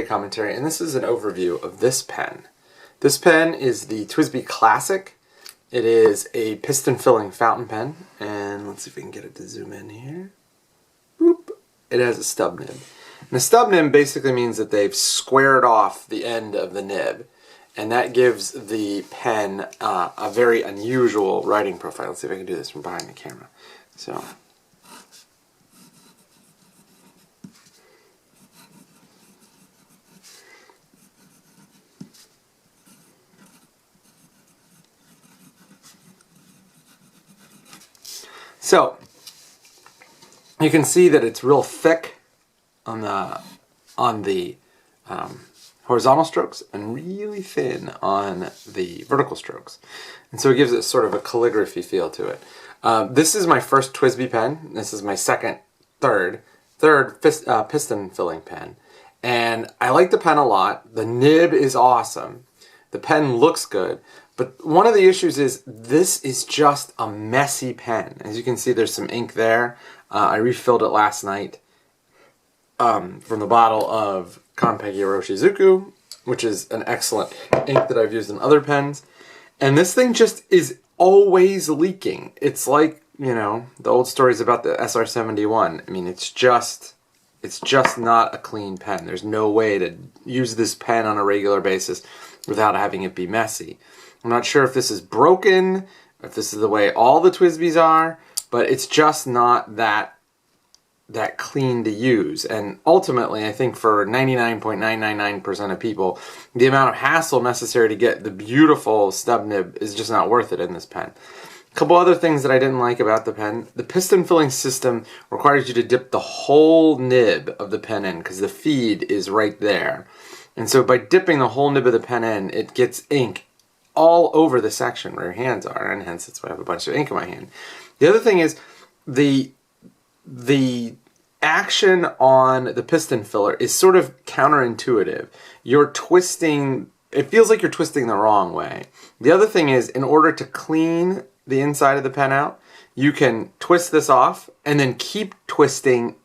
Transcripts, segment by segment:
commentary, and this is an overview of this pen. This pen is the TWSBI Classic. It is a piston filling fountain pen, and let's see if we can get it to zoom in here. Boop. It has a stub nib. And a stub nib basically means that they've squared off the end of the nib, and that gives the pen a very unusual writing profile. Let's see if I can do this from behind the camera. So you can see that it's real thick on the horizontal strokes and really thin on the vertical strokes, and so it gives it sort of a calligraphy feel to it. This is my first TWSBI pen. This is my third piston filling pen, and I like the pen a lot. The nib is awesome. The pen looks good. But one of the issues is this is just a messy pen. As you can see, there's some ink there. I refilled it last night from the bottle of Kanpeki Iroshizuku, which is an excellent ink that I've used in other pens. And this thing just is always leaking. It's like, you know, the old stories about the SR-71. I mean, it's just not a clean pen. There's no way to use this pen on a regular basis without having it be messy. I'm not sure if this is broken, if this is the way all the TWSBIs are, but it's just not that clean to use. And ultimately, I think for 99.999% of people, the amount of hassle necessary to get the beautiful stub nib is just not worth it in this pen. A couple other things that I didn't like about the pen. The piston filling system requires you to dip the whole nib of the pen in because the feed is right there. And so by dipping the whole nib of the pen in, it gets ink all over the section where your hands are, and hence that's why I have a bunch of ink in my hand. The other thing is the action on the piston filler is sort of counterintuitive. You're twisting, it feels like you're twisting the wrong way. The other thing is, in order to clean the inside of the pen out, you can twist this off and then keep twisting.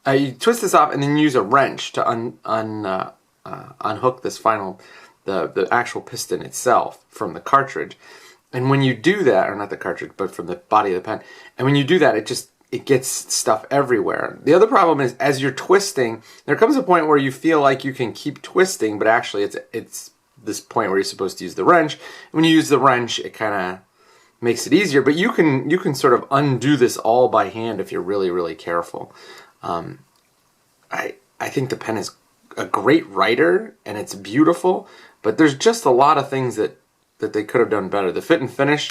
You twist this off and then use a wrench to unhook this the actual piston itself from the cartridge. And when you do that, or not the cartridge, but from the body of the pen, and when you do that, it gets stuff everywhere. The other problem is, as you're twisting, there comes a point where you feel like you can keep twisting, but actually it's this point where you're supposed to use the wrench. And when you use the wrench, it kind of makes it easier, but you can sort of undo this all by hand if you're really, really careful. I think the pen is a great writer, and it's beautiful, but there's just a lot of things that they could have done better. The fit and finish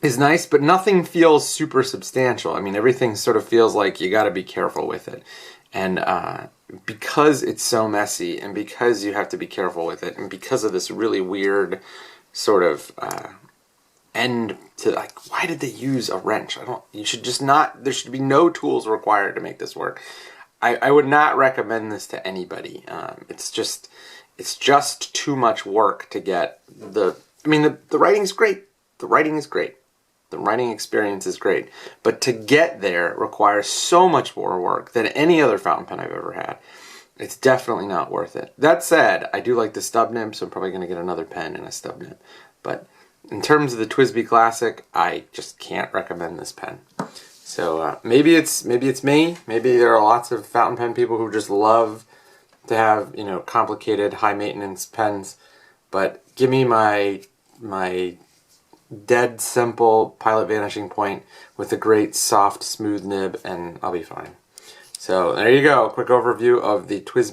is nice, but nothing feels super substantial. I mean, everything sort of feels like you got to be careful with it. And because it's so messy, and because you have to be careful with it, and because of this really weird sort of end to, like, why did they use a wrench? You should just not, there should be no tools required to make this work. I would not recommend this to anybody. It's just too much work to get the writing's great. The writing is great. The writing experience is great. But to get there requires so much more work than any other fountain pen I've ever had. It's definitely not worth it. That said, I do like the stub nib, so I'm probably going to get another pen and a stub nib. But in terms of the TWSBI Classic, I just can't recommend this pen. So maybe it's me. Maybe there are lots of fountain pen people who just love to have, you know, complicated, high maintenance pens. But give me my dead simple Pilot Vanishing Point with a great soft, smooth nib, and I'll be fine. So there you go. Quick overview of the TWSBI